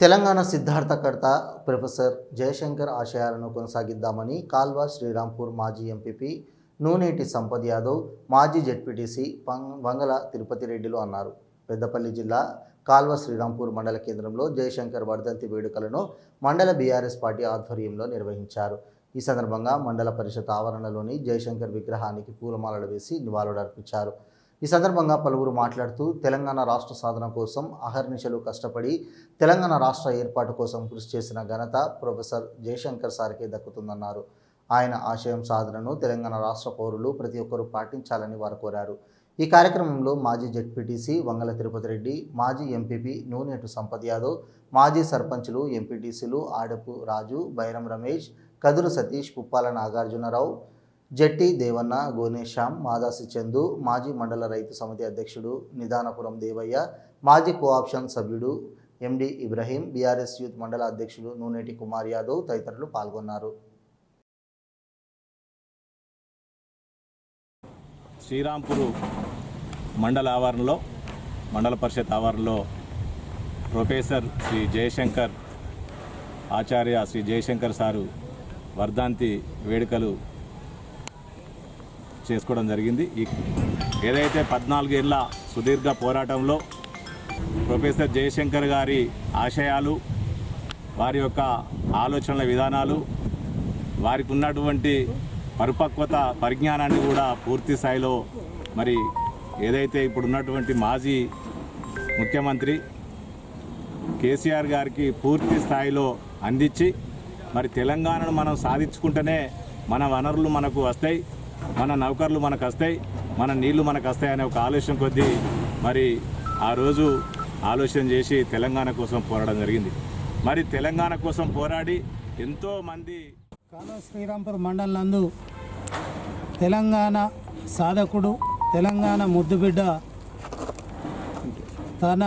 Telangana సిద్ధార్థకర్త professor Jayashankar ఆశయాలను కొనసాగిద్దామని కాల్వ శ్రీరాంపూర్ మాజీ MPP Nuneti Sampath Yadav, మాజీ జెడ్పీటీసీ వంగల తిరుపతి రెడ్డిలు అన్నారు. పెద్దపల్లి జిల్లా కాల్వ శ్రీరాంపూర్ మండల కేంద్రంలో జయశంకర్ వర్ధంతి వేడుకలను మండల బీఆర్ఎస్ పార్టీ ఆధ్వర్యంలో నిర్వహించారు. ఈ సందర్భంగా మండల పరిషత్ ఆవరణలోని జయశంకర్ విగ్రహానికి పూలమాలలు వేసి నివాళులర్పించారు. ఈ సందర్భంగా పలువురు మాట్లాడుతూ తెలంగాణ రాష్ట్ర సాధన కోసం అహర్నిశలు కష్టపడి తెలంగాణ రాష్ట్ర ఏర్పాటు కోసం కృషి చేసిన ఘనత ప్రొఫెసర్ జయశంకర్ సార్కే దక్కుతుందన్నారు. ఆయన ఆశయం సాధనను తెలంగాణ రాష్ట్ర పౌరులు ప్రతి ఒక్కరూ పాటించాలని వారు కోరారు. ఈ కార్యక్రమంలో మాజీ జెడ్పీటీసీ వంగల తిరుపతి రెడ్డి, మాజీ ఎంపీపీ నూనేటి సంపత్ యాదవ్, మాజీ సర్పంచులు, ఎంపీటీసీలు ఆడపు రాజు, బైరం రమేష్, కదురు సతీష్, పుప్పాల నాగార్జునరావు, జట్టి దేవన్న, గోనేశ్యామ్, మాదాసి చందు, మాజీ మండల రైతు సమితి అధ్యక్షుడు నిదానపురం దేవయ్య, మాజీ కోఆప్షన్ సభ్యుడు ఎండి ఇబ్రహీం, బీఆర్ఎస్ యూత్ మండల అధ్యక్షుడు నూనేటి కుమార్ యాదవ్ తదితరులు పాల్గొన్నారు. శ్రీరాంపూర్ మండల ఆవరణలో, మండల పరిషత్ ఆవరణలో ప్రొఫెసర్ శ్రీ జయశంకర్ ఆచార్య శ్రీ జయశంకర్ సారు వర్ధంతి వేడుకలు చేసుకోవడం జరిగింది. ఏదైతే 14 ఏళ్ల సుదీర్ఘ పోరాటంలో ప్రొఫెసర్ జయశంకర్ గారి ఆశయాలు, వారి యొక్క ఆలోచనల విధానాలు, వారికి ఉన్నటువంటి పరిపక్వత పరిజ్ఞానాన్ని కూడా పూర్తి స్థాయిలో మరి ఏదైతే ఇప్పుడు ఉన్నటువంటి మాజీ ముఖ్యమంత్రి కేసీఆర్ గారికి పూర్తి స్థాయిలో అందించి మరి తెలంగాణను మనం సాధించుకుంటేనే మన వనరులు మనకు వస్తాయి, మన నౌకర్లు మనకు వస్తాయి, మన నీళ్లు మనకు వస్తాయి అనే ఒక ఆలోచన కొద్దీ మరి ఆ రోజు ఆలోచన చేసి తెలంగాణ కోసం పోరాడడం జరిగింది. మరి తెలంగాణ కోసం పోరాడి ఎంతోమంది కాల్వ శ్రీరాంపూర్ మండలం నందు తెలంగాణ సాధకుడు, తెలంగాణ ముద్దుబిడ్డ తన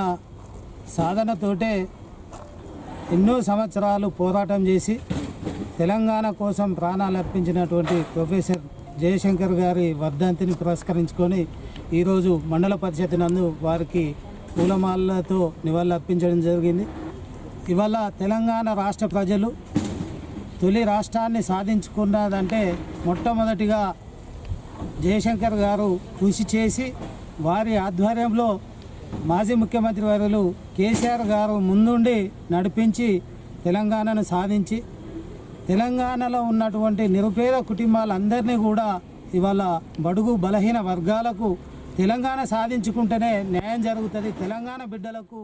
సాధనతోటే ఎన్నో సంవత్సరాలు పోరాటం చేసి తెలంగాణ కోసం ప్రాణాలు అర్పించినటువంటి ప్రొఫెసర్ జయశంకర్ గారి వర్ధంతిని పురస్కరించుకొని ఈరోజు మండల పరిషత్ నందు వారికి పూలమాలతో నివాళులు అర్పించడం జరిగింది. ఇవాళ తెలంగాణ రాష్ట్ర ప్రజలు తొలి రాష్ట్రాన్ని సాధించుకున్నదంటే మొట్టమొదటిగా జయశంకర్ గారు కృషి చేసి వారి ఆధ్వర్యంలో మాజీ ముఖ్యమంత్రి వర్యులు కేసీఆర్ గారు ముందుండి నడిపించి తెలంగాణను సాధించి తెలంగాణలో ఉన్నటువంటి నిరుపేద కుటుంబాలందరినీ కూడా ఇవాళ బడుగు బలహీన వర్గాలకు తెలంగాణ సాధించుకుంటేనే న్యాయం జరుగుతుంది. తెలంగాణ బిడ్డలకు